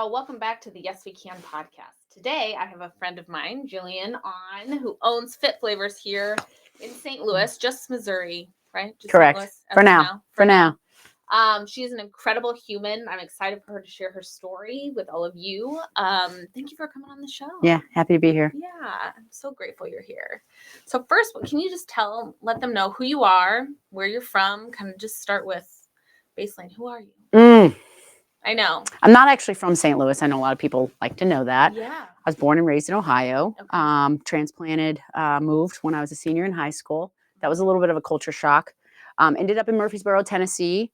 Welcome back to the Yes We Can podcast. Today, I have a friend of mine, Jillian, on who owns Fit-Flavors here in St. Louis, just Missouri, right? Just St. Correct. Louis For now. For now. She's an incredible human. I'm excited for her to share her story with all of you. Thank you for coming on the show. Yeah, happy to be here. Yeah, I'm so grateful you're here. So first, can you just let them know who you are, where you're from? Kind of just start with baseline. Who are you? I know. I'm not actually from St. Louis. I know a lot of people like to know that. Yeah. I was born and raised in Ohio. Okay. Transplanted, moved when I was a senior in high school. That was a little bit of a culture shock. Ended up in Murfreesboro, Tennessee.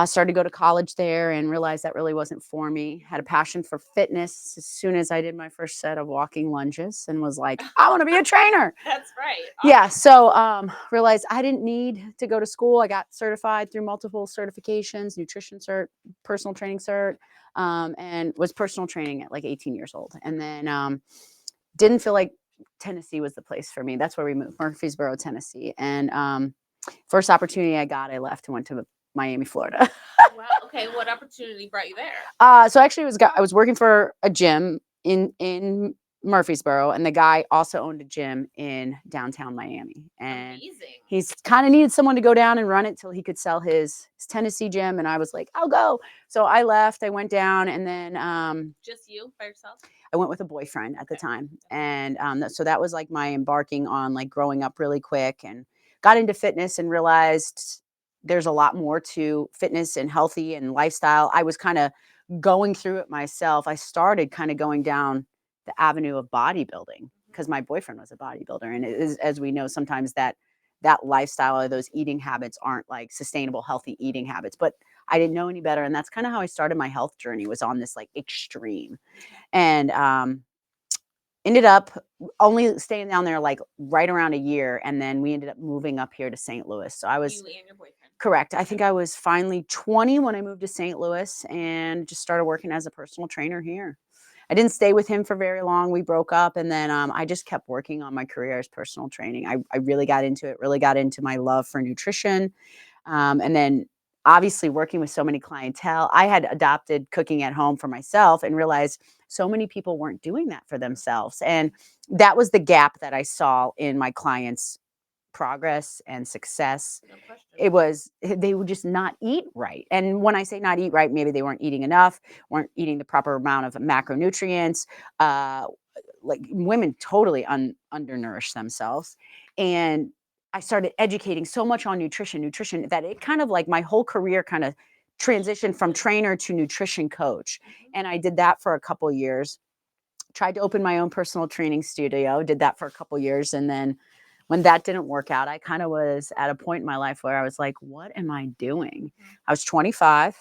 Started to go to college there and realized that really wasn't for me. Had a passion for fitness as soon as I did my first set of walking lunges and was like, I want to be a trainer. That's right. Awesome. Yeah. So realized I didn't need to go to school. I got certified through multiple certifications, nutrition cert, personal training cert, and was personal training at like 18 years old. And then didn't feel like Tennessee was the place for me. That's where we moved, Murfreesboro, Tennessee. And first opportunity I got, I left and went to Miami, Florida. Wow. Okay. What opportunity brought you there? So actually, I was working for a gym in Murfreesboro, and the guy also owned a gym in downtown Miami. And amazing. He's kind of needed someone to go down and run it till he could sell his Tennessee gym. And I was like, I'll go. So I left. I went down, and then just you by yourself. I went with a boyfriend at the time, and so that was like my embarking on like growing up really quick, and got into fitness and realized there's a lot more to fitness and healthy and lifestyle. I was kind of going through it myself. I started kind of going down the avenue of bodybuilding because my boyfriend was a bodybuilder. And it is, as we know, sometimes that lifestyle or those eating habits aren't like sustainable, healthy eating habits. But I didn't know any better. And that's kind of how I started my health journey, was on this like extreme. And ended up only staying down there like right around a year, and then we ended up moving up here to St. Louis. So I was you and your boyfriend. Correct. I think I was finally 20 when I moved to St. Louis and just started working as a personal trainer here. I didn't stay with him for very long. We broke up, and then I just kept working on my career as personal training. I really got into it, really got into my love for nutrition. And then obviously working with so many clientele, I had adopted cooking at home for myself and realized so many people weren't doing that for themselves. And that was the gap that I saw in my clients' progress and success. No question. It was, they would just not eat right. And when I say not eat right, maybe they weren't eating enough, weren't eating the proper amount of macronutrients. Like women totally undernourished themselves. And I started educating so much on nutrition that it kind of like my whole career kind of transitioned from trainer to nutrition coach. And I did that for a couple years. Tried to open my own personal training studio, did that for a couple years. And then when that didn't work out, I kind of was at a point in my life where I was like, what am I doing? I was 25,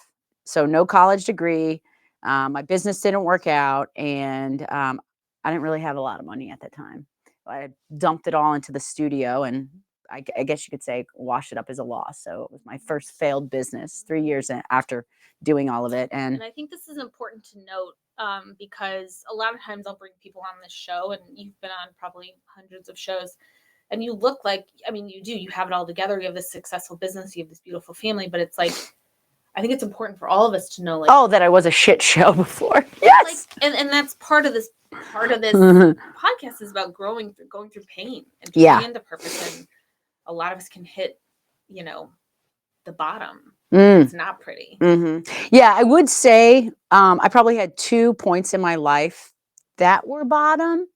so no college degree. My business didn't work out, and I didn't really have a lot of money at the time. I dumped it all into the studio, and I guess you could say washed it up as a loss. So it was my first failed business 3 years after doing all of it. And I think this is important to note because a lot of times I'll bring people on this show, and you've been on probably hundreds of shows, and you look like, I mean, you have it all together. You have this successful business, you have this beautiful family, but it's like, I think it's important for all of us to know, like, that I was a shit show before. Yes. Like, and that's part of this podcast is about going through pain and turning into purpose. And a lot of us can hit, the bottom. It's not pretty. Yeah, I would say I probably had 2 points in my life that were bottom.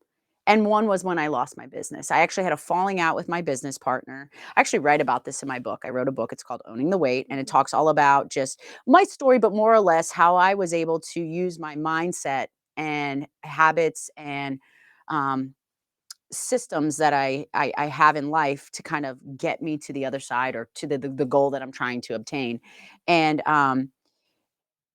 And one was when I lost my business. I actually had a falling out with my business partner. I actually write about this in my book. I wrote a book. It's called Owning the Weight. And it talks all about just my story, but more or less how I was able to use my mindset and habits and systems that I have in life to kind of get me to the other side, or to the goal that I'm trying to obtain. And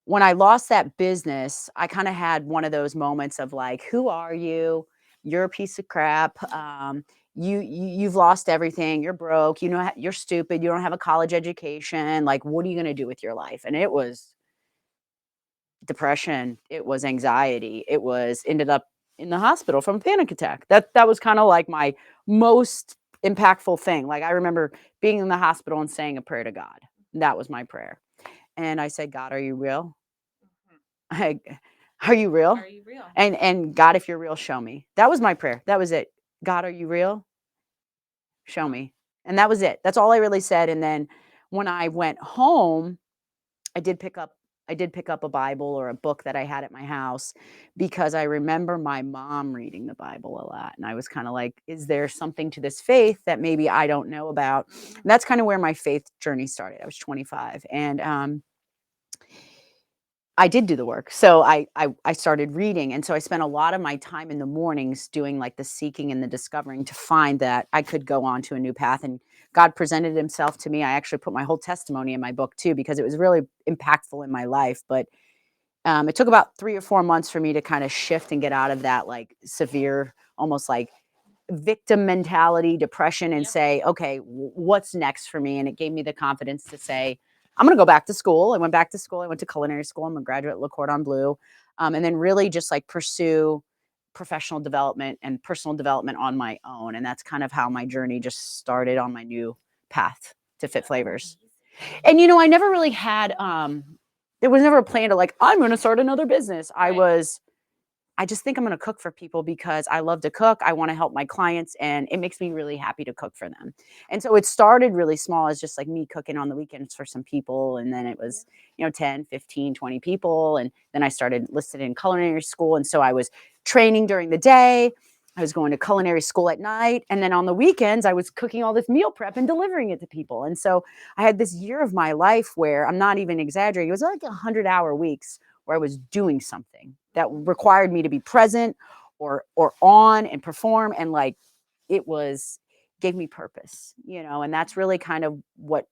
when I lost that business, I kind of had one of those moments of like, who are you? You're a piece of crap. You've lost everything. You're broke. You're stupid. You don't have a college education. Like, what are you going to do with your life? And it was depression. It was anxiety. It was ended up in the hospital from a panic attack. That was kind of like my most impactful thing. Like, I remember being in the hospital and saying a prayer to God. That was my prayer. And I said, God, are you real? Are you real? Are you real? And God, if you're real, show me. That was my prayer. That was it. God, are you real? Show me. And that was it. That's all I really said. And then when I went home, I did pick up I did pick up a Bible or a book that I had at my house because I remember my mom reading the Bible a lot. And I was kind of like, is there something to this faith that maybe I don't know about? And that's kind of where my faith journey started. I was 25. And I did do the work. So I started reading. And so I spent a lot of my time in the mornings doing like the seeking and the discovering to find that I could go on to a new path. And God presented himself to me. I actually put my whole testimony in my book too, because it was really impactful in my life. But it took about 3 or 4 months for me to kind of shift and get out of that like severe, almost like victim mentality, depression, and Yep. say, okay, what's next for me? And it gave me the confidence to say, I'm going to go back to school. I went back to school. I went to culinary school. I'm a graduate at Le Cordon Bleu. And then really just like pursue professional development and personal development on my own. And that's kind of how my journey just started on my new path to Fit Flavors. And, you know, I never really had, there was never a plan to like, I'm going to start another business. Right. I just think I'm going to cook for people because I love to cook. I want to help my clients and it makes me really happy to cook for them. And so it started really small as just like me cooking on the weekends for some people. And then it was, 10, 15, 20 people. And then I started listed in culinary school. And so I was training during the day. I was going to culinary school at night. And then on the weekends, I was cooking all this meal prep and delivering it to people. And so I had this year of my life where I'm not even exaggerating. It was like 100-hour weeks where I was doing something that required me to be present or on and perform. And like, it gave me purpose, and that's really kind of what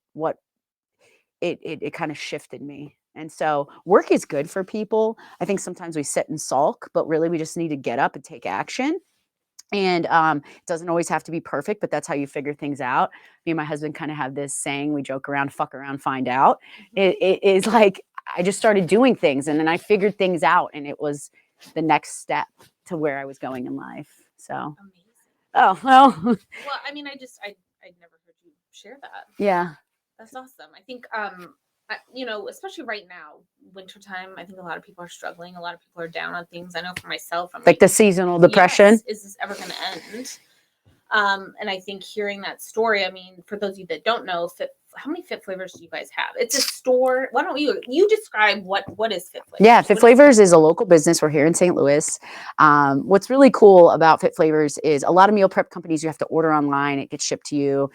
it kind of shifted me. And so work is good for people. I think sometimes we sit and sulk, but really we just need to get up and take action. And it doesn't always have to be perfect, but that's how you figure things out. Me and my husband kind of have this saying, we joke around, fuck around, find out. It is like, I just started doing things and then I figured things out and it was the next step to where I was going in life. So, Amazing. oh, well, Well, I mean, I'd never heard you share that. yeah. That's awesome. I think, especially right now, wintertime, I think a lot of people are struggling. A lot of people are down on things. I know for myself, I'm Like the seasonal depression. yes, is this ever going to end? And I think hearing that story, I mean, for those of you that don't know, how many Fit Flavors do you guys have? It's a store. Why don't you describe what is Fit Flavors? Yeah, Fit Flavors is a local business. We're here in St. Louis. What's really cool about Fit Flavors is a lot of meal prep companies, you have to order online. It gets shipped to you.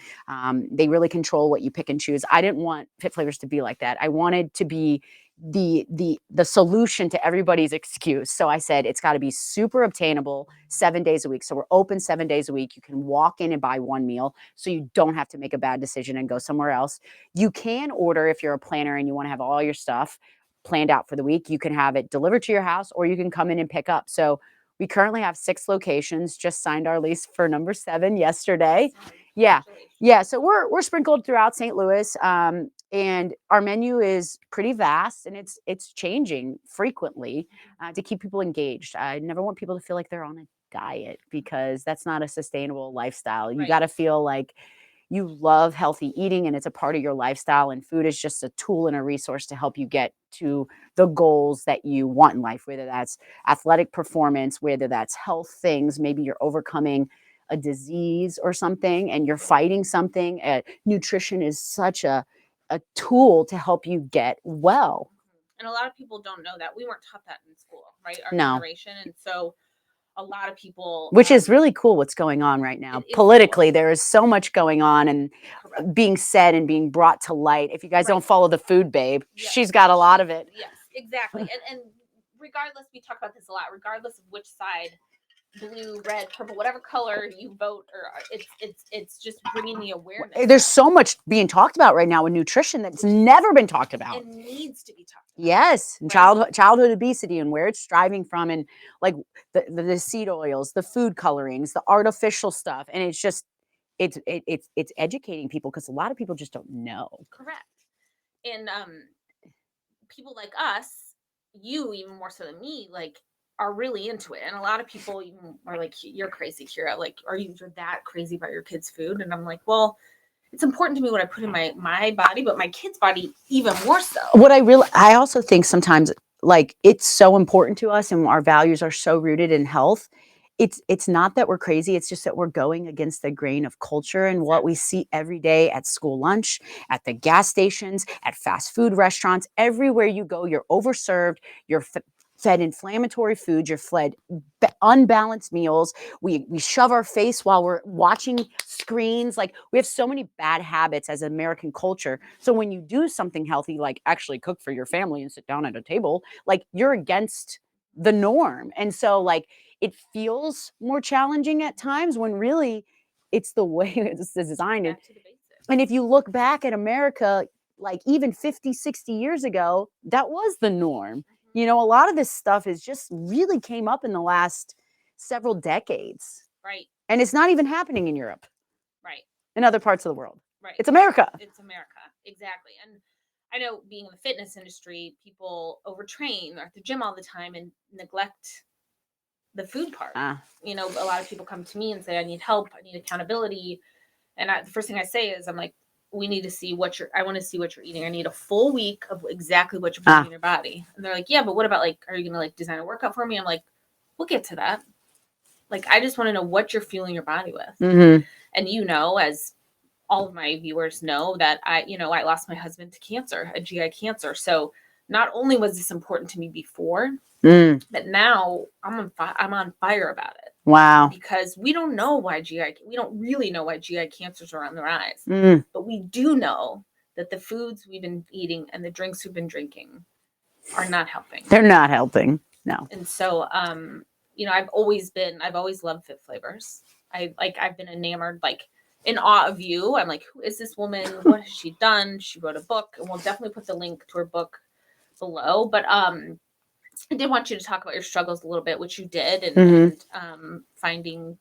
They really control what you pick and choose. I didn't want Fit Flavors to be like that. I wanted to be the solution to everybody's excuse. So I said it's got to be super obtainable 7 days a week. So we're open 7 days a week. You can walk in and buy one meal so you don't have to make a bad decision and go somewhere else. You can order if you're a planner and you want to have all your stuff planned out for the week. You can have it delivered to your house or you can come in and pick up. So we currently have 6 locations, just signed our lease for number 7 yesterday. Yeah. Yeah. So we're sprinkled throughout St. Louis. And our menu is pretty vast and it's changing frequently to keep people engaged. I never want people to feel like they're on a diet because that's not a sustainable lifestyle. You Right. got to feel like you love healthy eating and it's a part of your lifestyle, and food is just a tool and a resource to help you get to the goals that you want in life, whether that's athletic performance, whether that's health things, maybe you're overcoming a disease or something and you're fighting something. Nutrition is such a tool to help you get well. And a lot of people don't know that. We weren't taught that in school, right? Our No. generation. And so a lot of people, which is really cool what's going on right now. Politically, cool. There is so much going on and being said and being brought to light. If you guys don't follow the Food Babe, she's got a lot of it. Yes, exactly. And regardless, we talk about this a lot, regardless of which side, blue, red, purple, whatever color you vote, or it's just bringing the awareness. There's so much being talked about right now with nutrition that's never been talked about. It needs to be talked about. Yes, and childhood obesity and where it's driving from, and like the seed oils, the food colorings, the artificial stuff, and it's just it's educating people because a lot of people just don't know. Correct. And people like us, you even more so than me, like, are really into it. And a lot of people even are like, you're crazy, Kira. Like, you're that crazy about your kids' food? And I'm like, well, it's important to me what I put in my body, but my kid's body even more so. I also think sometimes like it's so important to us and our values are so rooted in health. It's not that we're crazy, it's just that we're going against the grain of culture and what we see every day at school lunch, at the gas stations, at fast food restaurants. Everywhere you go, you're overserved, you're fed inflammatory foods, you're fed unbalanced meals. We shove our face while we're watching screens. Like we have so many bad habits as American culture. So when you do something healthy, like actually cook for your family and sit down at a table, like you're against the norm. And so like it feels more challenging at times when really it's the way it's designed. Back to the basics. And if you look back at America, like even 50, 60 years ago, that was the norm. You know, a lot of this stuff is just really came up in the last several decades. Right. And it's not even happening in Europe. Right. In other parts of the world. Right. It's America. It's America. Exactly. And I know being in the fitness industry, people overtrain, they're at the gym all the time and neglect the food part. You know, a lot of people come to me and say, I need help, I need accountability. And the first thing I say is, I'm like, we need to see I want to see what you're eating. I need a full week of exactly what you're putting in your body. And they're like, yeah, but what about like, are you going to like design a workout for me? I'm like, we'll get to that. Like, I just want to know what you're fueling your body with. Mm-hmm. And you know, as all of my viewers know, that I lost my husband to cancer, a GI cancer. So not only was this important to me before, but now I'm on fire about it. Wow. Because we don't know why we don't really know why GI cancers are on the rise. But we do know that the foods we've been eating and the drinks we've been drinking are not helping. They're not helping. No. And so, you know, I've always loved Fit-Flavors. I've been enamored, like in awe of you. I'm like, who is this woman? What has she done? She wrote a book, and we'll definitely put the link to her book below. But I did want you to talk about your struggles a little bit, which you did, and finding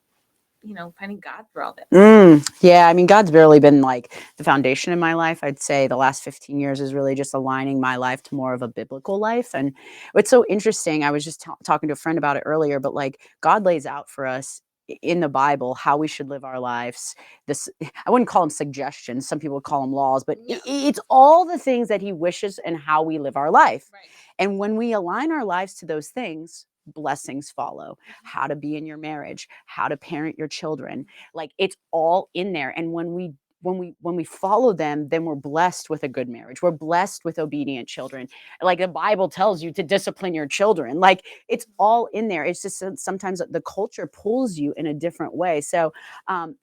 God through all this. Yeah, I mean, God's really been like the foundation in my life. I'd say the last 15 years is really just aligning my life to more of a biblical life. And what's so interesting, I was just talking to a friend about it earlier, but like God lays out for us in the Bible how we should live our lives. This, I wouldn't call them suggestions, some people would call them laws, but it's all the things that he wishes and how we live our life. Right. And when we align our lives to those things, blessings follow. How to be in your marriage, how to parent your children, like it's all in there. And when we follow them, then we're blessed with a good marriage, we're blessed with obedient children. Like the Bible tells you to discipline your children, like it's all in there. It's just sometimes the culture pulls you in a different way. So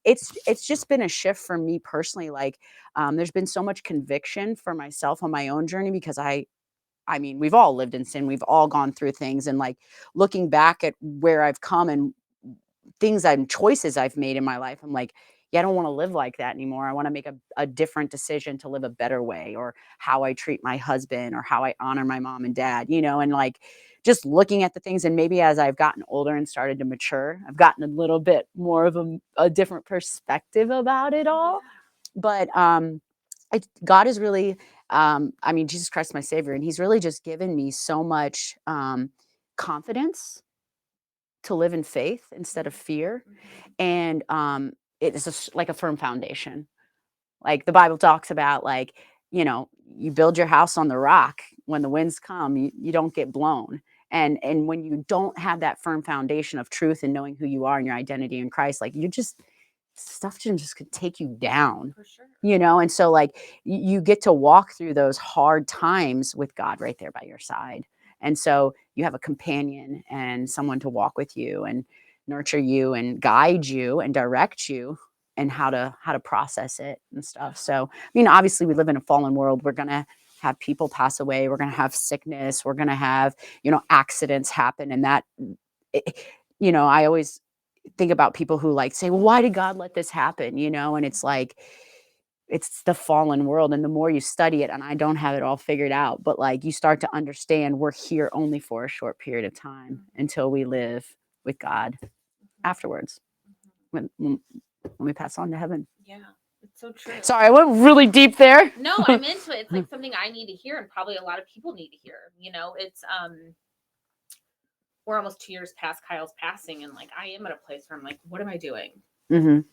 it's just been a shift for me personally. Like there's been so much conviction for myself on my own journey, because I mean, we've all lived in sin. We've all gone through things. And like looking back at where I've come and things and choices I've made in my life, I'm like, yeah, I don't want to live like that anymore. I want to make a different decision to live a better way, or how I treat my husband, or how I honor my mom and dad, you know, and like just looking at the things. And maybe as I've gotten older and started to mature, I've gotten a little bit more of a different perspective about it all. But God is really, I mean, Jesus Christ, my Savior, and He's really just given me so much confidence to live in faith instead of fear. And it is like a firm foundation. Like the Bible talks about, like, you know, you build your house on the rock. When the winds come, you don't get blown. And when you don't have that firm foundation of truth and knowing who you are and your identity in Christ, like you just stuff just could take you down. For sure. You know, and so like you get to walk through those hard times with God right there by your side. And so you have a companion and someone to walk with you and nurture you and guide you and direct you, and how to process it and stuff. So, I mean, obviously we live in a fallen world. We're going to have people pass away. We're going to have sickness. We're going to have, you know, accidents happen. And that, you know, I always think about people who like say, well, why did God let this happen? You know, and it's like, it's the fallen world. And the more you study it, and I don't have it all figured out, but like you start to understand we're here only for a short period of time until we live with God afterwards. When we pass on to heaven. Yeah, it's so true. Sorry, I went really deep there. No, I'm into it. It's like something I need to hear, and probably a lot of people need to hear. You know, it's we're almost 2 years past Kyle's passing, and like I am at a place where I'm like, what am I doing?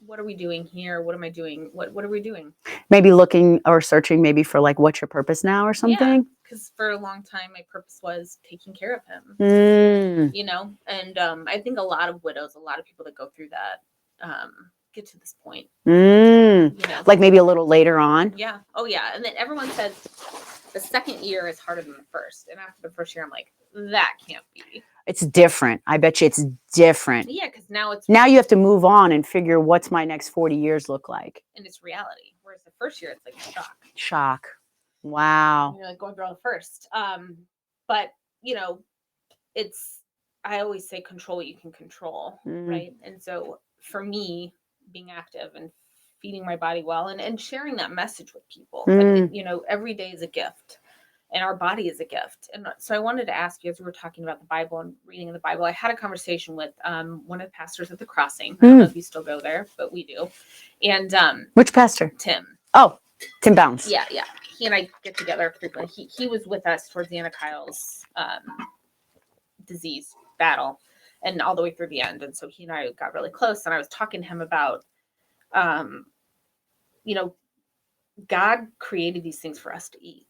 What are we doing here? What am I doing? What are we doing? Maybe looking or searching maybe for like, what's your purpose now or something? because for a long time my purpose was taking care of him, Mm, you know, and I think a lot of widows, a lot of people that go through that get to this point, mm. you know. Like maybe a little later on. Yeah. Oh yeah. And then everyone says the second year is harder than the first, and after the first year I'm like, that can't be. It's different. I bet you it's different. Yeah, because now it's Now you have to move on and figure what's my next 40 years look like. and it's reality. Whereas the first year it's like shock. Shock. Wow. You're like going through all the first. But you know, it's I always say control what you can control, Mm. right? And so for me, being active and feeding my body well and sharing that message with people, like you know, every day is a gift. And our body is a gift. And so I wanted to ask you, as we were talking about the Bible and reading the Bible, I had a conversation with one of the pastors at the Crossing. I don't know if you still go there, but we do. And Which pastor? Tim. Oh, Tim Bounds. Yeah, yeah. He and I get together frequently. He was with us towards the end of Kyle's disease battle and all the way through the end. And so he and I got really close. And I was talking to him about, you know, God created these things for us to eat.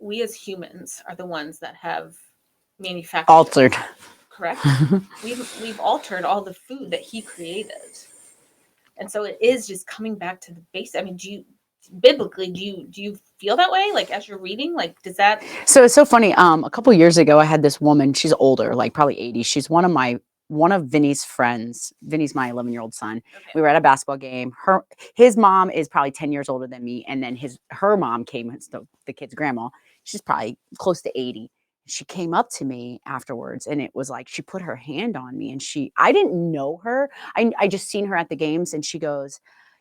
We as humans are the ones that have manufactured, altered. Correct. we've altered all the food that he created, and so it is just coming back to the base. I mean, biblically do you feel that way? Like as you're reading, like does that? So it's so funny. A couple years ago, I had this woman. She's older, like probably 80. She's one of Vinny's friends. Vinny's my 11-year-old son. Okay. We were at a basketball game. His mom is probably 10 years older than me, and then her mom came. It's the kid's grandma. She's probably close to 80. She came up to me afterwards, and it was like she put her hand on me, and I didn't know her. I just seen her at the games, and she goes,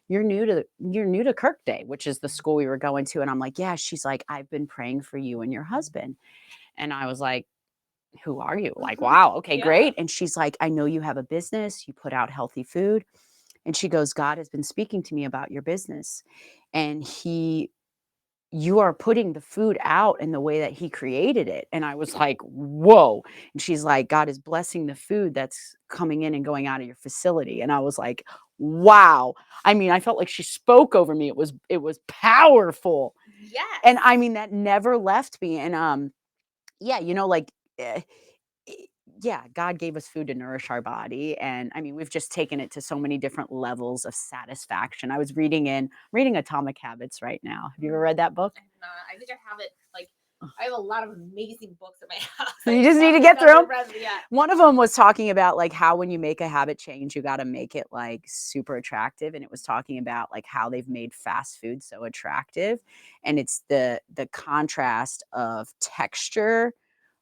you're new to Kirk Day, which is the school we were going to. And I'm like, yeah. She's like, I've been praying for you and your husband. And I was like, who are you? Like, wow, okay, Yeah. great. And she's like, I know you have a business, you put out healthy food. And she goes, God has been speaking to me about your business. And you are putting the food out in the way that he created it. And I was like, whoa. And she's like, God is blessing the food that's coming in and going out of your facility. And I was like, wow. I mean, I felt like she spoke over me. It was powerful. Yes. And I mean, that never left me. And yeah, you know, like yeah, God gave us food to nourish our body. And I mean, we've just taken it to so many different levels of satisfaction. I was reading Atomic Habits right now. Have you ever read that book? I have not. I think I have it. Like, I have a lot of amazing books in my house. You just need to get through them. Yeah. One of them was talking about like how when you make a habit change, you got to make it like super attractive. And it was talking about like how they've made fast food so attractive. And it's the contrast of texture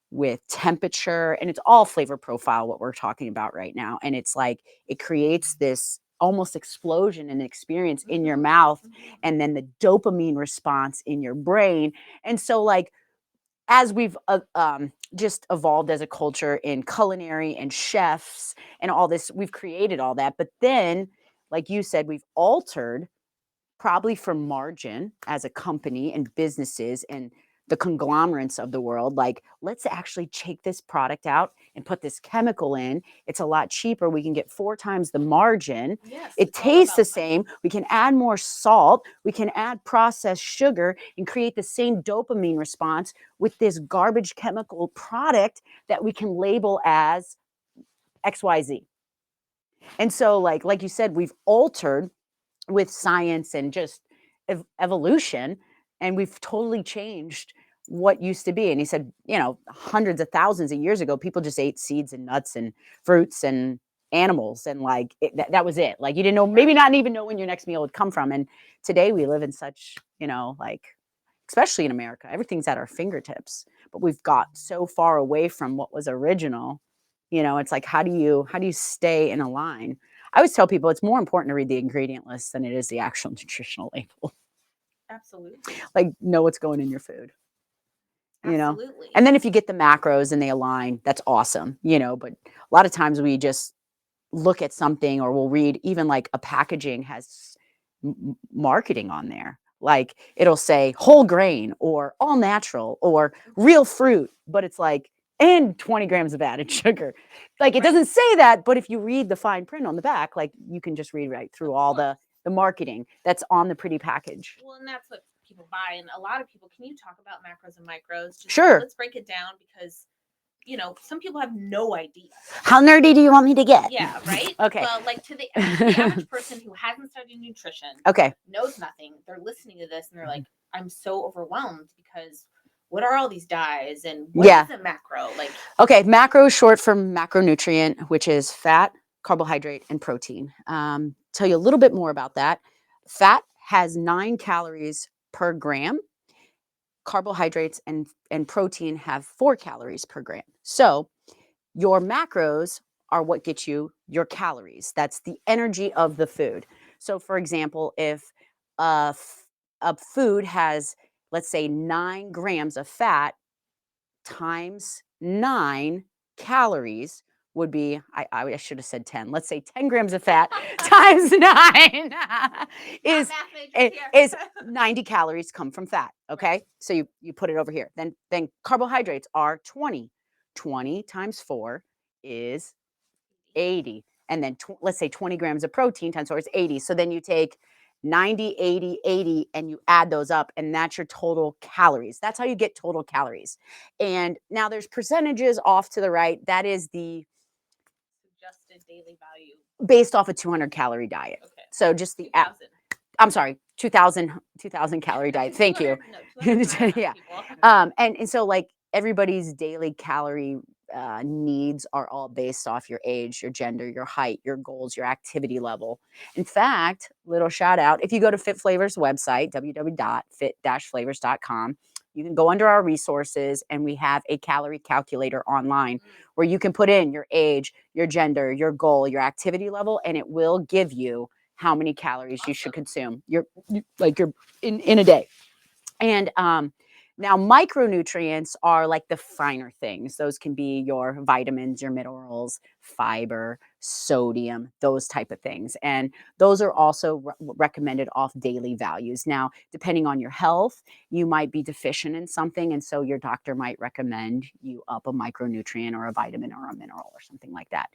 with temperature, and it's all flavor profile, what we're talking about right now. And it's like, it creates this almost explosion and experience in your mouth, and then the dopamine response in your brain. And so like, as we've just evolved as a culture in culinary and chefs and all this, we've created all that. But then, like you said, we've altered probably for margin as a company and businesses and the conglomerates of the world. Like, let's actually take this product out and put this chemical in. It's a lot cheaper. We can get 4 times the margin. Yes, it tastes the same. We can add more salt. We can add processed sugar and create the same dopamine response with this garbage chemical product that we can label as XYZ. And so like you said, we've altered with science and just evolution, and we've totally changed what used to be. And he said, you know, hundreds of thousands of years ago, people just ate seeds and nuts and fruits and animals, and like that was it. Like, you didn't know, maybe not even know when your next meal would come from. And today we live in such, you know, like, especially in America, everything's at our fingertips, but we've got so far away from what was original. You know, it's like, how do you stay in a line? I always tell people it's more important to read the ingredient list than it is the actual nutritional label. Absolutely. Like, know what's going in your food. You know? Absolutely. And then if you get the macros and they align, that's awesome, you know, but a lot of times we just look at something, or we'll read, even like a packaging has marketing on there. Like, it'll say whole grain or all natural or real fruit, but it's like, and 20 grams of added sugar. Like, it doesn't say that, but if you read the fine print on the back, like, you can just read right through all the the marketing that's on the pretty package. Well, and that's what people buy. And a lot of people, can you talk about macros and micros? Just Sure. let's break it down because, some people have no idea. How nerdy do you want me to get? Yeah, right? Okay. Well, like to the average person who hasn't studied nutrition, Okay. knows nothing, they're listening to this and they're like, I'm so overwhelmed because what are all these dyes and what is a macro? Like, okay, macro is short for macronutrient, which is fat, carbohydrate, and protein. Tell you a little bit more about that. Fat has 9 calories per gram. Carbohydrates and protein have 4 calories per gram. So your macros are what get you your calories. That's the energy of the food. So for example, if a food has, let's say, 9 grams of fat times 9 calories would be, I should have said 10. Let's say 10 grams of fat times 9 is 90 calories come from fat. Okay. Right. So you put it over here. Then carbohydrates are 20. 20 times 4 is 80. And then let's say 20 grams of protein times 4 is 80. So then you take 90, 80, 80, and you add those up, and that's your total calories. That's how you get total calories. And now there's percentages off to the right. That is the suggested daily value based off a 200 calorie diet. Okay. So just the 2000. I'm sorry, 2000 calorie diet. Thank you. 200 Yeah. people. And so like everybody's daily calorie needs are all based off your age, your gender, your height, your goals, your activity level. In fact, little shout out, if you go to Fit-Flavors website, www.fit-flavors.com, you can go under our resources and we have a calorie calculator online where you can put in your age, your gender, your goal, your activity level, and it will give you how many calories you should consume. You're in a day. And now micronutrients are like the finer things. Those can be your vitamins, your minerals, fiber, sodium, those type of things. And those are also recommended off daily values. Now, depending on your health, you might be deficient in something. And so your doctor might recommend you up a micronutrient or a vitamin or a mineral or something like that.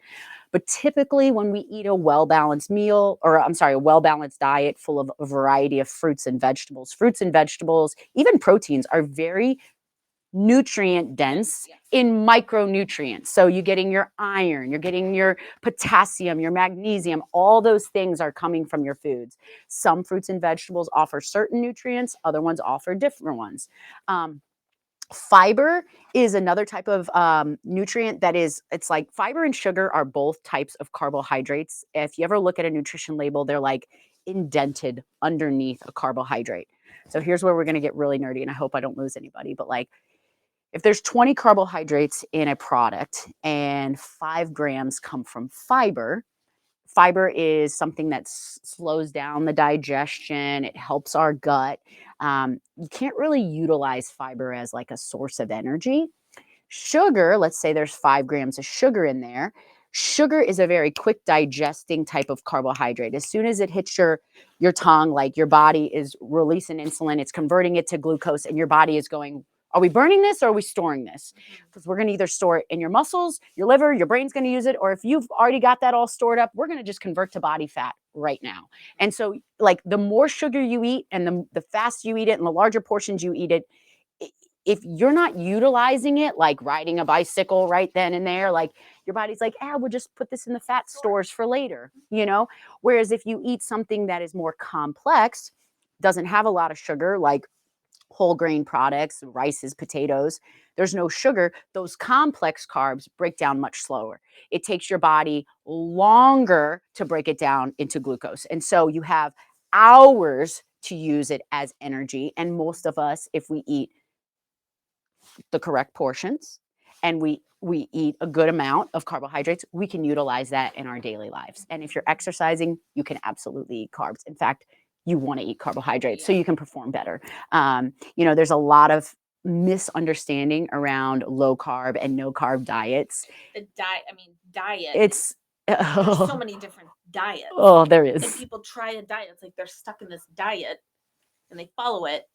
But typically when we eat a well-balanced meal, or I'm sorry, a well-balanced diet full of a variety of fruits and vegetables, even proteins are very nutrient dense in micronutrients. So you're getting your iron, you're getting your potassium, your magnesium, all those things are coming from your foods. Some fruits and vegetables offer certain nutrients, other ones offer different ones. Fiber is another type of nutrient that is, it's like fiber and sugar are both types of carbohydrates. If you ever look at a nutrition label, they're like indented underneath a carbohydrate. So here's where we're going to get really nerdy, and I hope I don't lose anybody, but like if there's 20 carbohydrates in a product and 5 grams come from fiber, fiber is something that slows down the digestion. It helps our gut. You can't really utilize fiber as like a source of energy. Sugar, let's say there's 5 grams of sugar in there. Sugar is a very quick digesting type of carbohydrate. As soon as it hits your tongue, like your body is releasing insulin, it's converting it to glucose, and your body is going, are we burning this or are we storing this? Because we're going to either store it in your muscles, your liver, your brain's going to use it, or if you've already got that all stored up, we're going to just convert to body fat right now. And so like the more sugar you eat and the faster you eat it and the larger portions you eat it, if you're not utilizing it, like riding a bicycle right then and there, like your body's like, we'll just put this in the fat stores for later, Whereas if you eat something that is more complex, doesn't have a lot of sugar, like whole grain products, rices, potatoes, there's no sugar. Those complex carbs break down much slower. It takes your body longer to break it down into glucose. And so you have hours to use it as energy. And most of us, if we eat the correct portions and we eat a good amount of carbohydrates, we can utilize that in our daily lives. And if you're exercising, you can absolutely eat carbs. In fact, you want to eat carbohydrates so you can perform better. There's a lot of misunderstanding around low carb and no carb diets. The diet. There's so many different diets. Oh, there is. And people try a diet. It's like they're stuck in this diet and they follow it.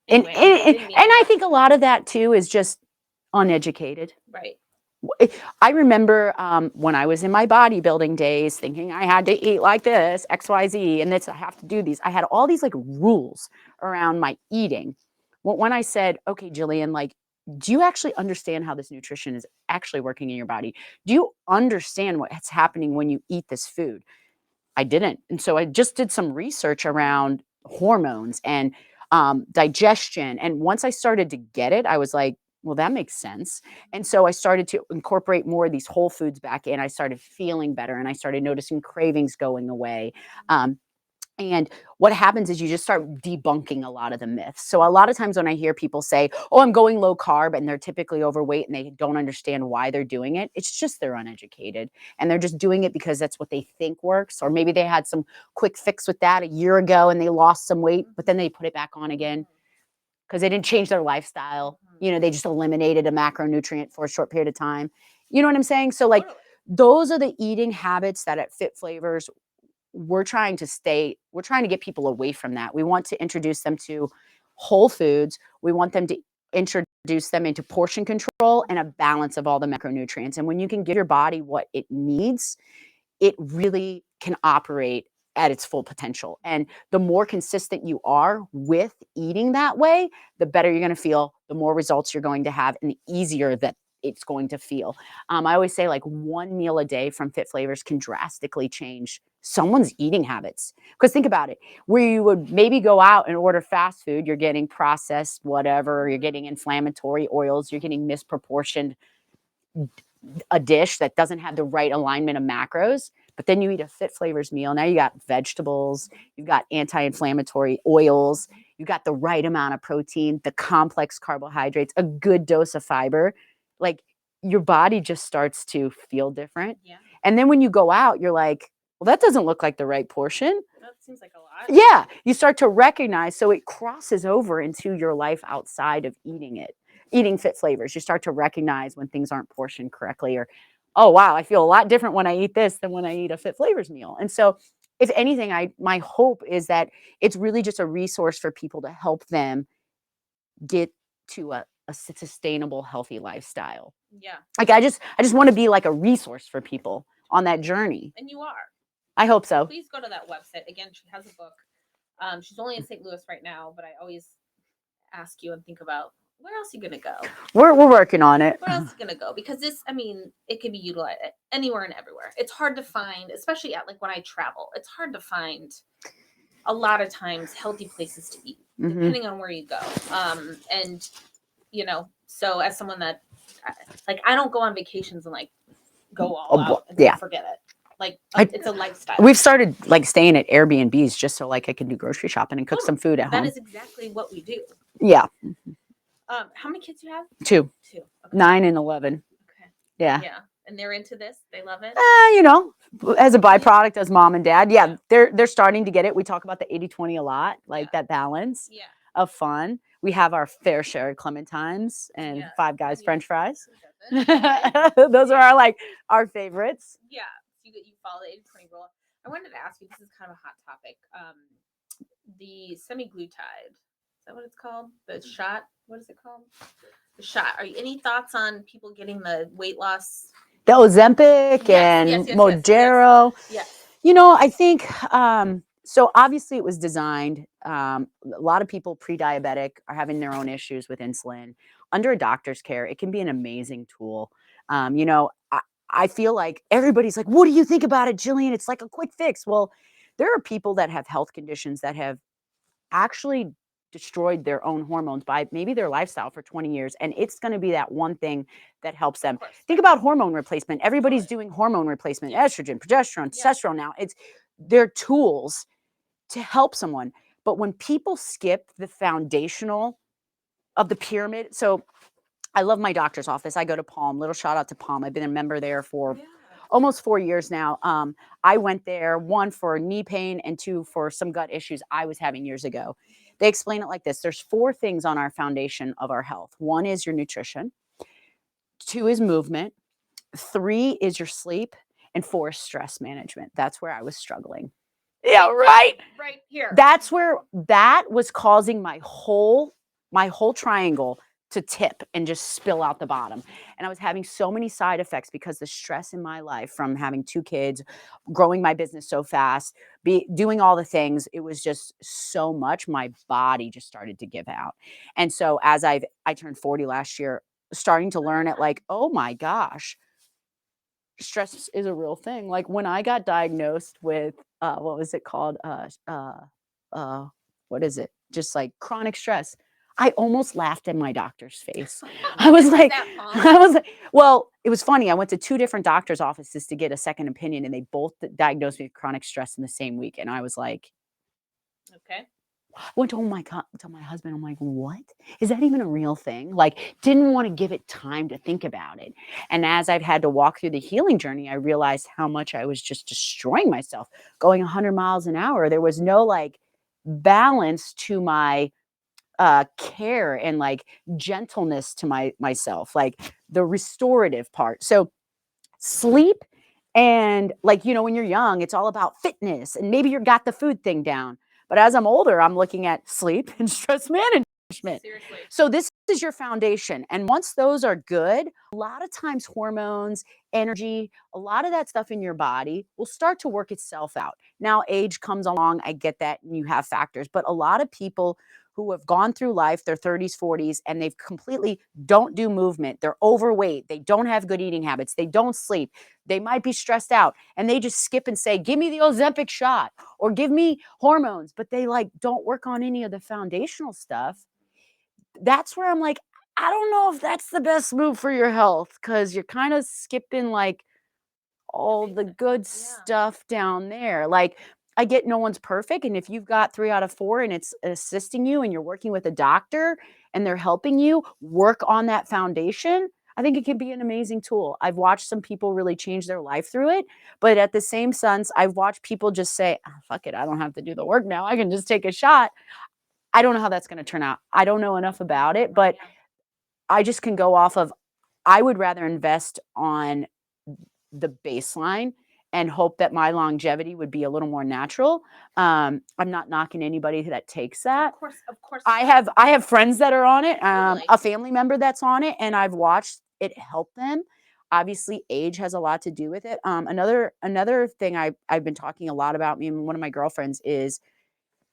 Anyway, and I think a lot of that too is just uneducated. Right. I remember when I was in my bodybuilding days thinking I had to eat like this, XYZ, and this, I have to do these. I had all these like rules around my eating. When I said, okay, Jillian, like, do you actually understand how this nutrition is actually working in your body? Do you understand what's happening when you eat this food? I didn't. And so I just did some research around hormones and digestion. And once I started to get it, I was like, well, that makes sense. And so I started to incorporate more of these whole foods back in. I started feeling better and I started noticing cravings going away. Um, and what happens is you just start debunking a lot of the myths. So a lot of times when I hear people say, "Oh, I'm going low carb," and they're typically overweight and they don't understand why they're doing it, it's just they're uneducated and they're just doing it because that's what they think works. Or maybe they had some quick fix with that a year ago and they lost some weight, but then they put it back on again because they didn't change their lifestyle. You know, they just eliminated a macronutrient for a short period of time. You know what I'm saying? So like Totally. those are the eating habits that at Fit Flavors we're trying to get people away from that. We want to introduce them to whole foods. We want them to introduce them into portion control and a balance of all the macronutrients. And when you can give your body what it needs, it really can operate at its full potential. And the more consistent you are with eating that way, the better you're going to feel, the more results you're going to have, and the easier that it's going to feel. I always say like one meal a day from Fit Flavors can drastically change someone's eating habits. Because think about it, where you would maybe go out and order fast food, you're getting processed whatever, you're getting inflammatory oils, you're getting misproportioned a dish that doesn't have the right alignment of macros, but then you eat a Fit Flavors meal. Now you got vegetables, you've got anti-inflammatory oils, you got the right amount of protein, the complex carbohydrates, a good dose of fiber. Like your body just starts to feel different. Yeah. And then when you go out, you're like, well, that doesn't look like the right portion. That seems like a lot. Yeah, you start to recognize, so it crosses over into your life outside of eating Fit Flavors. You start to recognize when things aren't portioned correctly, or, oh wow, I feel a lot different when I eat this than when I eat a Fit Flavors meal. And so, if anything, my hope is that it's really just a resource for people to help them get to a sustainable, healthy lifestyle. Yeah. Like I just want to be like a resource for people on that journey. And you are. I hope so. Please go to that website. Again, she has a book. She's only in St. Louis right now, but I always ask you and think about where else are you gonna go? We're working on it. Where else is gonna go? Because this, I mean, it can be utilized anywhere and everywhere. It's hard to find, especially at like when I travel. It's hard to find a lot of times healthy places to eat, depending on where you go. And you know, so as someone that like I don't go on vacations and like go all out and Yeah. forget it. Like it's a lifestyle. We've started like staying at Airbnbs just so like I can do grocery shopping and cook some food at home. That is exactly what we do. Yeah. How many kids do you have? 2. Okay. 9 and 11. Okay. Yeah. Yeah. And they're into this. They love it. You know, as a byproduct as mom and dad. Yeah, they're starting to get it. We talk about the 80-20 a lot, like that balance of fun. We have our fair share of clementines and Five Guys French fries. Those are our favorites. Yeah. You follow the 80-20 rule. I wanted to ask you, this is kind of a hot topic. The semaglutide. Is that what it's called? The shot? What is it called? The shot. Are you any thoughts on people getting the weight loss? The Ozempic and Mounjaro. Yes. You know, I think so obviously it was designed, a lot of people pre-diabetic are having their own issues with insulin. Under a doctor's care, it can be an amazing tool. You know, I feel like everybody's like, what do you think about it, Jillian? It's like a quick fix. Well, there are people that have health conditions that have actually destroyed their own hormones by maybe their lifestyle for 20 years. And it's going to be that one thing that helps them. Think about hormone replacement. Everybody's doing hormone replacement, estrogen, progesterone, testosterone now. They're tools to help someone. But when people skip the foundational of the pyramid, so I love my doctor's office. I go to Palm. Little shout out to Palm. I've been a member there for almost 4 years now. I went there, 1 for knee pain and 2 for some gut issues I was having years ago. They explain it like this. There's 4 things on our foundation of our health. 1 is your nutrition. 2 is movement. 3 is your sleep. And 4 is stress management. That's where I was struggling. Yeah, right. Right here. That's where that was causing my whole triangle to tip and just spill out the bottom. And I was having so many side effects because the stress in my life from having 2 kids, growing my business so fast, doing all the things, it was just so much. My body just started to give out. And so as I turned 40 last year, starting to learn it like, oh my gosh, stress is a real thing. Like when I got diagnosed with what was it called? Uh, what is it? Just like chronic stress. I almost laughed in my doctor's face. I was Is like, that fun? I was like, well, it was funny. I went to 2 different doctors' offices to get a second opinion, and they both diagnosed me with chronic stress in the same week. And I was like, Okay. I went to, oh my God, to my husband. I'm like, what? Is that even a real thing? Like, didn't want to give it time to think about it. And as I've had to walk through the healing journey, I realized how much I was just destroying myself, going 100 miles an hour. There was no like balance to my care and like gentleness to myself, like the restorative part. So sleep and like, when you're young, it's all about fitness and maybe you got the food thing down. But as I'm older, I'm looking at sleep and stress management. Seriously. So this is your foundation. And once those are good, a lot of times hormones, energy, a lot of that stuff in your body will start to work itself out. Now age comes along, I get that, and you have factors, but a lot of people who have gone through life, their 30s, 40s, and they've completely don't do movement. They're overweight. They don't have good eating habits. They don't sleep. They might be stressed out and they just skip and say, give me the Ozempic shot or give me hormones, but they like don't work on any of the foundational stuff. That's where I'm like, I don't know if that's the best move for your health because you're kind of skipping like all the good Yeah. stuff down there. Like, I get no one's perfect. And if you've got 3 out of 4 and it's assisting you and you're working with a doctor and they're helping you work on that foundation, I think it can be an amazing tool. I've watched some people really change their life through it. But at the same sense, I've watched people just say, "Ah, fuck it, I don't have to do the work now. I can just take a shot." I don't know how that's going to turn out. I don't know enough about it, but Yeah. I just can go off of I would rather invest on the baseline and hope that my longevity would be a little more natural. I'm not knocking anybody that takes that. Of course. I have friends that are on it, Totally. a family member that's on it, and I've watched it help them. Obviously, age has a lot to do with it. Another thing I've been talking a lot about, me and one of my girlfriends, is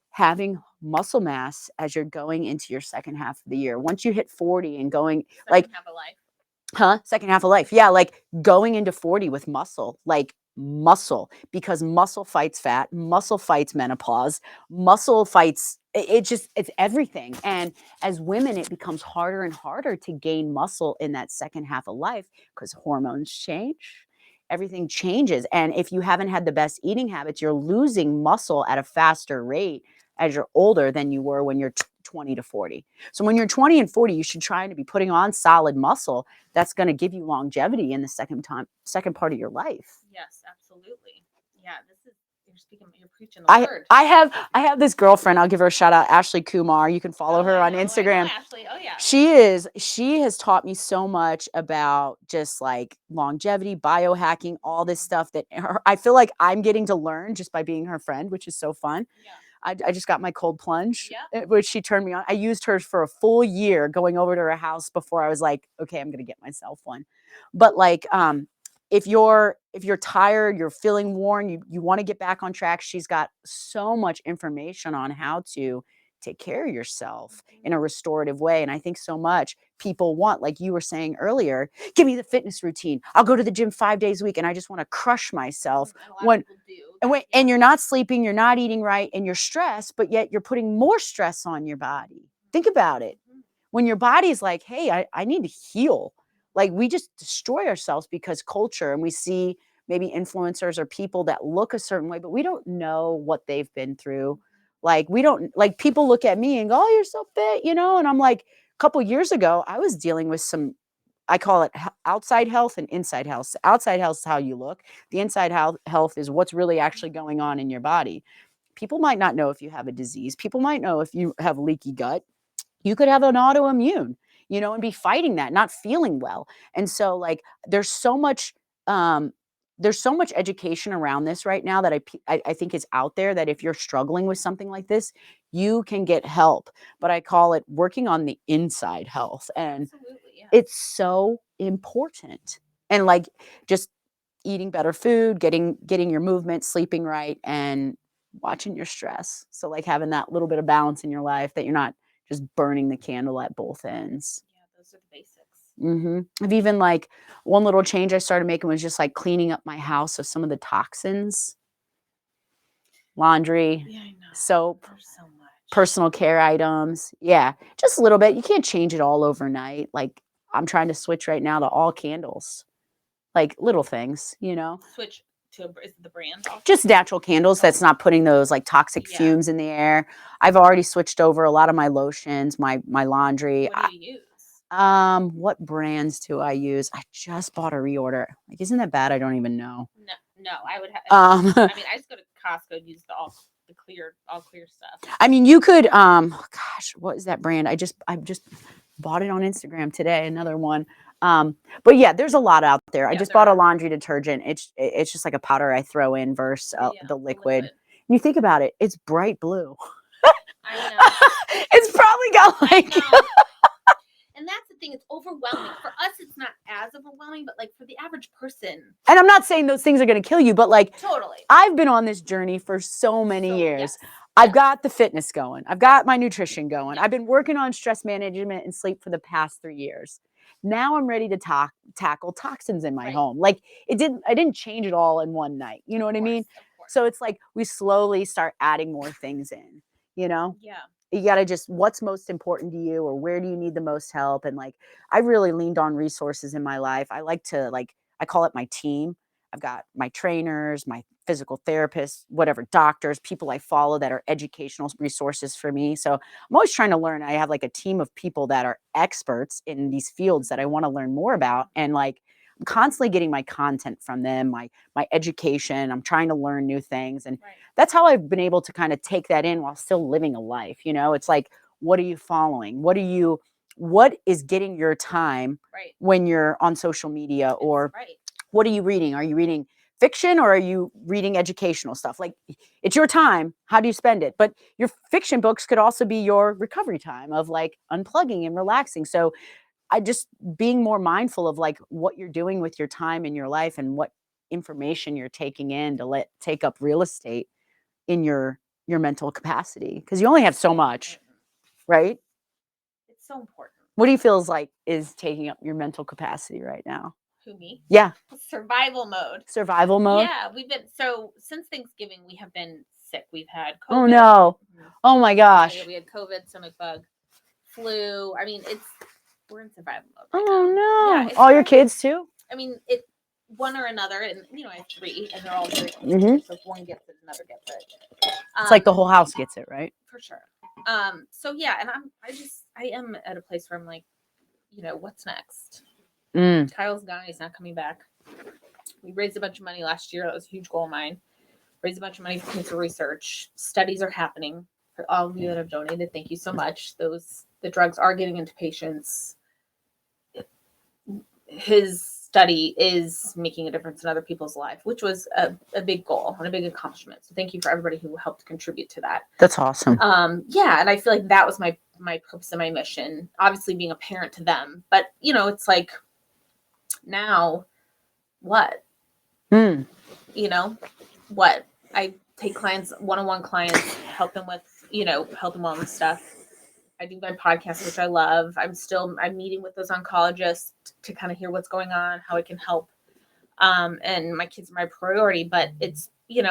having muscle mass as you're going into your second half of the year. Once you hit 40 and going like Second half of life. second half of life. Yeah, like going into 40 with muscle, like muscle, because muscle fights fat, muscle fights menopause, muscle fights it's everything. And as women, it becomes harder and harder to gain muscle in that second half of life because hormones change. Everything changes. And if you haven't had the best eating habits, you're losing muscle at a faster rate as you're older than you were when you're 20 to 40. So when you're 20 and 40, you should try to be putting on solid muscle that's going to give you longevity in the second part of your life. Yes, absolutely. Yeah, you're preaching the word. I have this girlfriend, I'll give her a shout out, Ashley Kumar. You can follow her on I know Instagram. Ashley. Oh yeah. She has taught me so much about just like longevity, biohacking, all this stuff that I feel like I'm getting to learn just by being her friend, which is so fun. Yeah. I just got my cold plunge, Yeah. which she turned me on. I used hers for a full year going over to her house before I was like, okay, I'm gonna get myself one. But like, if you're tired, you're feeling worn, you want to get back on track, she's got so much information on how to take care of yourself in a restorative way. And I think so much people want, like you were saying earlier, give me the fitness routine. I'll go to the gym 5 days a week and I just want to crush myself And a lot when of people do. and you're not sleeping, you're not eating right, and you're stressed, but yet you're putting more stress on your body. Think about it. When your body's like, hey, I need to heal. Like we just destroy ourselves because culture, and we see maybe influencers or people that look a certain way, but we don't know what they've been through. Like we don't like people look at me and go, oh, you're so fit, and I'm like, a couple years ago, I was dealing with some I call it outside health and inside health. Outside health is how you look. The inside health is what's really actually going on in your body. People might not know if you have a disease. People might know if you have leaky gut. You could have an autoimmune, and be fighting that, not feeling well. And so, like, there's so much um, there's so much education around this right now that I think is out there, that if you're struggling with something like this, you can get help. But I call it working on the inside health. And Absolutely, yeah. it's so important. And like just eating better food, getting your movement, sleeping right, and watching your stress. So like having that little bit of balance in your life, that you're not just burning the candle at both ends. Yeah, those are the basics. I've even like one little change I started making was just like cleaning up my house of some of the toxins, laundry, Yeah, I know. soap, There's so much. personal care items. Yeah, just a little bit. You can't change it all overnight. Like I'm trying to switch right now to all candles, like little things, Switch to is it the brand also? just natural candles that's Okay. not putting those like toxic Yeah. fumes in the air. I've already switched over a lot of my lotions, my laundry. What do you use? What brands do I use? I just bought a reorder. Like, isn't that bad? I don't even know. No, I would have. Um, I mean, I just go to Costco and use the all clear stuff. I mean, you could. Gosh, what is that brand? I just bought it on Instagram today. Another one. But yeah, there's a lot out there. I Yeah, just there bought a are. laundry detergent. It's just like a powder I throw in versus Yeah, the the liquid. liquid. You think about it, it's bright blue. I know. It's probably got I like know. And that's the thing, it's overwhelming. For us, it's not as overwhelming, but like for the average person. And I'm not saying those things are going to kill you, but like Totally. I've been on this journey for so many years. Yes. I've got the fitness going. I've got my nutrition going. Yeah. I've been working on stress management and sleep for the past 3 years. Now I'm ready to tackle toxins in my Right. home. Like I didn't change it all in one night. You know what I mean? Of course. So it's like we slowly start adding more things in, Yeah. You got to just what's most important to you, or where do you need the most help. And like I really leaned on resources in my life. I like to I call it my team. I've got my trainers, my physical therapists, whatever, doctors, people I follow that are educational resources for me. So I'm always trying to learn. I have like a team of people that are experts in these fields that I want to learn more about. And like I'm constantly getting my content from them, my education. I'm trying to learn new things. And Right. that's how I've been able to kind of take that in while still living a life. It's like, what are you following? What is getting your time Right. when you're on social media, or Right. what are you reading? Are you reading fiction, or are you reading educational stuff? Like it's your time. How do you spend it? But your fiction books could also be your recovery time of like unplugging and relaxing. So I just being more mindful of like what you're doing with your time in your life, and what information you're taking in to let take up real estate in your mental capacity, because you only have so much, right? It's so important. What do you feel is taking up your mental capacity right now? Who, me? Yeah. Survival mode. Survival mode? Yeah, we've been since Thanksgiving we have been sick. We've had COVID. Oh no. Oh my gosh. Yeah, we had COVID, stomach bug, flu. I mean, we're in survival mode right now. Oh no. Yeah, all your kids too? I mean, one or another, and I have 3, and they're all very close. Mhm. So if one gets it, another gets it. It's like the whole house gets it, right? For sure. So yeah, and I am at a place where I'm like, what's next? Kyle's gone. He's not coming back. We raised a bunch of money last year. That was a huge goal of mine. Raised a bunch of money for cancer research. Studies are happening. For all of you that have donated, thank you so much. The drugs are getting into patients. His study is making a difference in other people's life, which was a big goal and a big accomplishment. So thank you for everybody who helped contribute to that. That's awesome. Yeah, and I feel like that was my purpose and my mission. Obviously, being a parent to them, but it's like, now, what? What? I take clients, one-on-one clients, help them with wellness stuff. I do my podcast, which I love. I'm meeting with those oncologists to kind of hear what's going on, how I can help. And my kids are my priority, but it's, I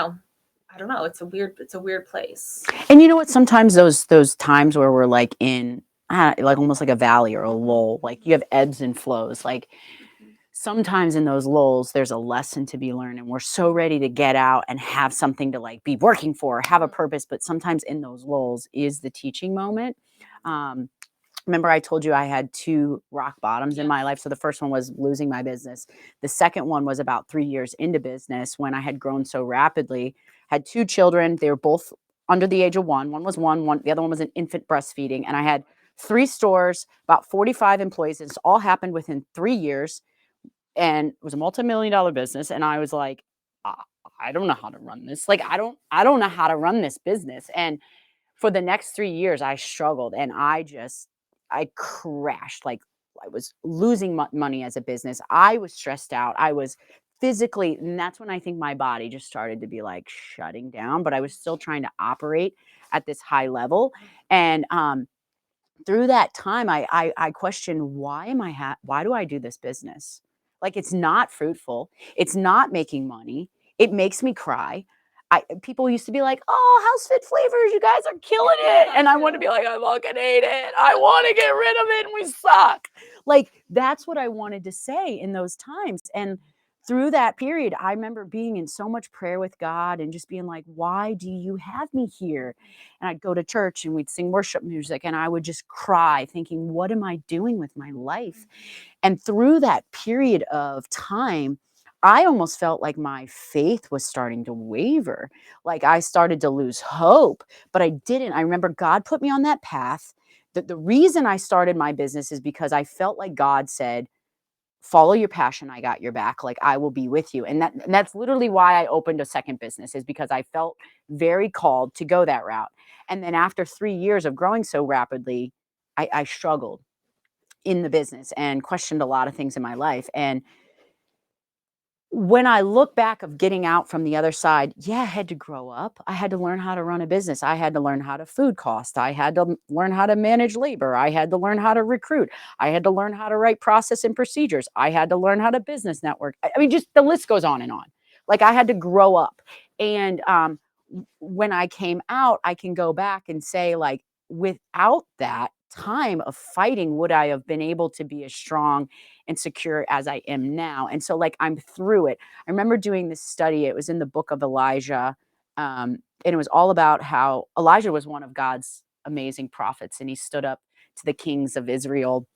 don't know. It's a weird place. And you know what? Sometimes those times where we're like in like almost like a valley or a lull, like you have ebbs and flows. Like sometimes in those lulls, there's a lesson to be learned, and we're so ready to get out and have something to like be working for, have a purpose. But sometimes in those lulls is the teaching moment. Remember I told you I had 2 rock bottoms in my life. So the first one was losing my business. The second one was about 3 years into business, when I had grown so rapidly, had 2 children. They were both under the age of 1. One was one, the other one was an infant breastfeeding. And I had 3 stores, about 45 employees. It's all happened within 3 years. and it was a multi-million-dollar business, and I was like, I, I don't know how to run this. Like, I don't know how to run this business. And for the next 3 years, I struggled, and I crashed. Like, I was losing money as a business. I was stressed out. I was physically, and that's when I think my body just started to be like shutting down. But I was still trying to operate at this high level, and through that time, I questioned, why do I do this business? Like, it's not fruitful. It's not making money. It makes me cry. People used to be like, "Oh, how's Fit-Flavors? You guys are killing it." And I want to be like, "I fucking hate it. I want to get rid of it and we suck." Like, that's what I wanted to say in those times. And through that period, I remember being in so much prayer with God and just being like, "Why do you have me here?" And I'd go to church and we'd sing worship music and I would just cry thinking, what am I doing with my life? And through that period of time, I almost felt like my faith was starting to waver. Like, I started to lose hope, but I didn't. I remember God put me on that path. The reason I started my business is because I felt like God said, follow your passion. I got your back. Like, I will be with you. And that's literally why I opened a second business, is because I felt very called to go that route. And then after 3 years of growing so rapidly, I struggled in the business and questioned a lot of things in my life. And when I look back of getting out from the other side, yeah, I had to grow up. I had to learn how to run a business. I had to learn how to food cost. I had to learn how to manage labor. I had to learn how to recruit. I had to learn how to write process and procedures. I had to learn how to business network. I mean, just the list goes on and on. Like, I had to grow up. And when I came out, I can go back and say, like, without that time of fighting, would I have been able to be as strong and secure as I am now? And so, like, I'm through it. I remember doing this study. It was in the book of Elijah. And it was all about how Elijah was one of God's amazing prophets. And he stood up to the kings of Israel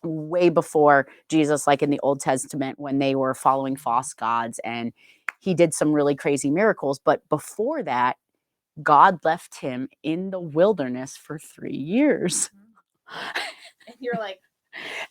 way before Jesus, like in the Old Testament, when they were following false gods. And he did some really crazy miracles. But before that, God left him in the wilderness for 3 years. And you're like,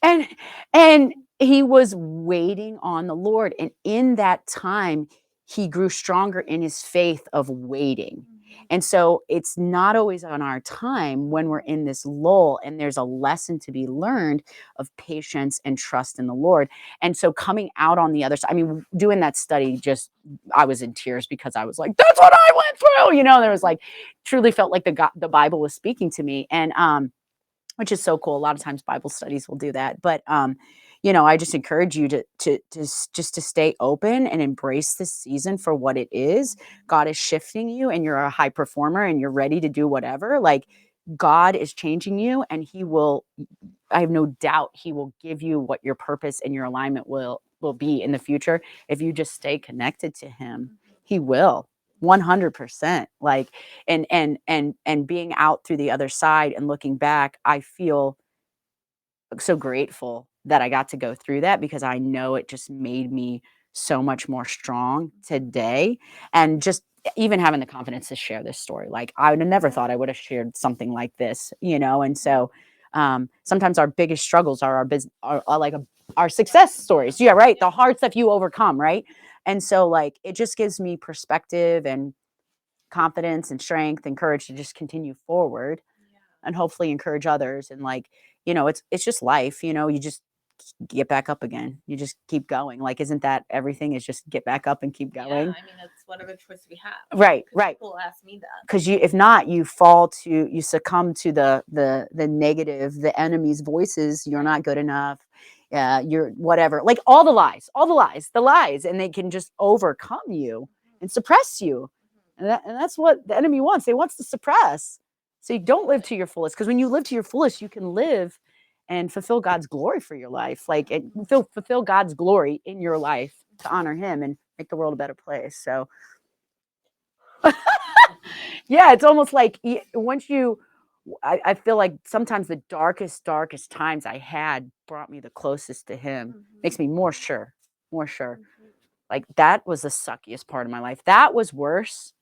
and and he was waiting on the Lord, and in that time he grew stronger in his faith of waiting. And so it's not always on our time when we're in this lull, and there's a lesson to be learned of patience and trust in the Lord. And so coming out on the other side, I mean, doing that study, just I was in tears because I was like, that's what I went through. There was like, truly felt like the Bible was speaking to me. And which is so cool. A lot of times Bible studies will do that. But I just encourage you just to stay open and embrace this season for what it is. God is shifting you, and you're a high performer and you're ready to do whatever. Like, God is changing you, and he will, I have no doubt he will give you what your purpose and your alignment will be in the future. If you just stay connected to him, he will. 100%. Like, and being out through the other side and looking back, I feel so grateful that I got to go through that, because I know it just made me so much more strong today. And just even having the confidence to share this story, like, I would have never thought I would have shared something like this. And so sometimes our biggest struggles are our business, are like our success stories. Yeah, right. The hard stuff you overcome, right? And so, like, it just gives me perspective and confidence and strength and courage to just continue forward and hopefully encourage others. And, like, it's just life. You just get back up again. You just keep going. Like, isn't that everything, is just get back up and keep yeah, going? I mean, that's what other choice we have. Right, 'Cause right. people ask me that. Because if not, you succumb to the negative, the enemy's voices. You're not good enough. You're whatever. Like, all the lies, and they can just overcome you and suppress you. And that's what the enemy wants. He wants to suppress. So you don't live to your fullest. Because when you live to your fullest, you can live and fulfill God's glory for your life. Like, fulfill God's glory in your life to honor him and make the world a better place. So yeah, it's almost like once I feel like sometimes the darkest times I had brought me the closest to him. Makes me more sure, more sure. Like, that was the suckiest part of my life. That was worse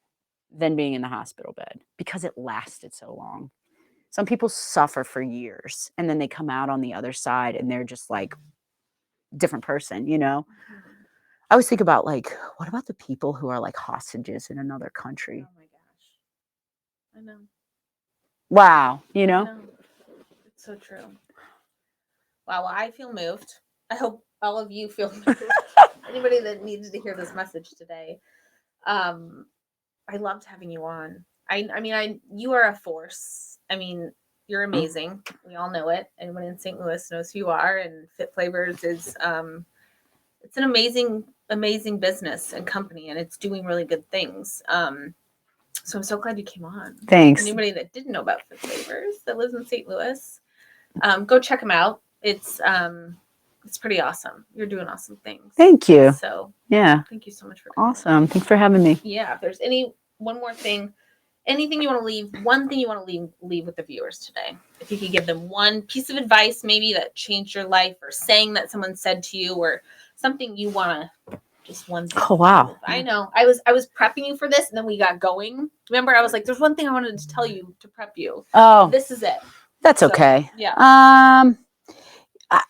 than being in the hospital bed, because it lasted so long. Some people suffer for years and then they come out on the other side and they're just like, different person, you know? Mhm. I always think about like, what about the people who are like hostages in another country? Oh my gosh. I know. Wow, you I know? know. It's so true. Wow, well, I feel moved. I hope all of you feel moved. Anybody that needs to hear this message today. Um, I loved having you on. I mean, you are a force. I mean, you're amazing. We all know it. Anyone in St. Louis knows who you are, and Fit-Flavors is it's an amazing business and company, and it's doing really good things. So I'm so glad you came on. Thanks. Anybody that didn't know about Fit-Flavors that lives in St. Louis, go check them out. It's pretty awesome. You're doing awesome things. Thank you. So Yeah. thank you so much for coming. Awesome. Thanks for having me. Yeah. If there's one more thing, anything you want to leave, one thing you want to leave with the viewers today, if you could give them one piece of advice, maybe that changed your life, or saying that someone said to you, or something you want to, just one thing. Oh, wow. I know. I was prepping you for this, and then we got going. Remember, I was like, "There's one thing I wanted to tell you to prep you." Oh, This is it. that's okay. Yeah.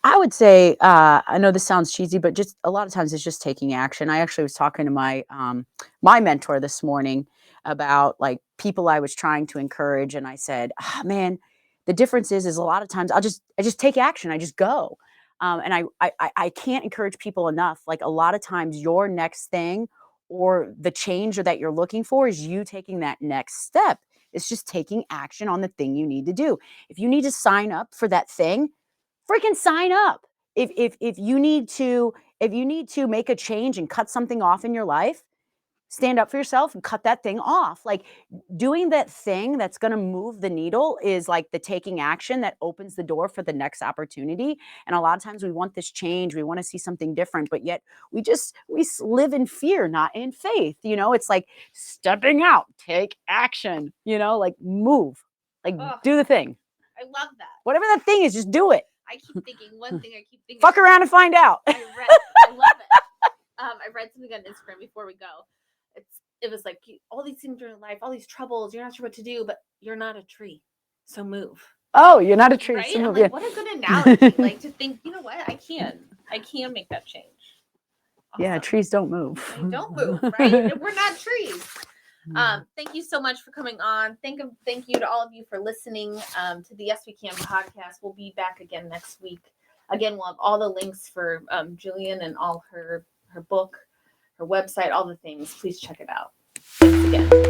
I would say, I know this sounds cheesy, but just a lot of times it's just taking action. I actually was talking to my mentor this morning about like people I was trying to encourage, and I said, man, the difference is a lot of times I just take action. I just go, and I can't encourage people enough. Like a lot of times, your next thing or the change or that you're looking for is you taking that next step. It's just taking action on the thing you need to do. If you need to sign up for that thing, freaking sign up. If you need to make a change and cut something off in your life, stand up for yourself and cut that thing off. Like doing that thing that's going to move the needle is like the taking action that opens the door for the next opportunity. And a lot of times we want this change, we want to see something different, but yet we live in fear, not in faith. You know, it's like stepping out, take action, you know, like move, like do the thing. I love that. Whatever that thing is, just do it. I keep thinking one thing. Fuck around and find out. I love it. I read something on Instagram before we go. It was like all these things in your life, all these troubles. You're not sure what to do, but you're not a tree, so move. Oh, you're not a tree, right? so move. I'm like, what a good analogy! Like to think, you know what? I can make that change. Awesome. Yeah, trees don't move. They don't move, right? We're not trees. Thank you so much for coming on. Thank you to all of you for listening to the Yes We Can podcast. We'll be back again next week. Again, we'll have all the links for Jillian and all her book, her website, all the things. Please check it out. Thanks again.